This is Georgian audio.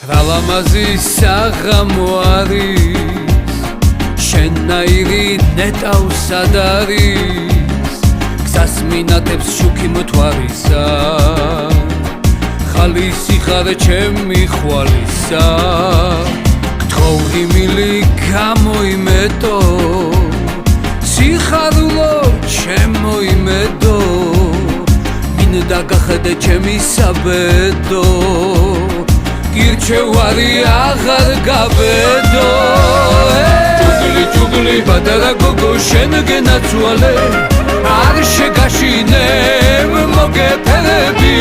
Რავამაზის საღამო არის შენაირი ნეტავსად არის გზას მინატებს შუქი მთვარისა ხალისი ხარ ჩემი ხვალისა გთხოვი მილი გამოიმეტო სიხარულო ჩემოიმედო მინდა გახედე ჩემი საბედო გირჩევარი აღარ გავედო ჯუგლი პატარა გოგო შენ გენაცვალე არ შეგაშინე მოგეფერები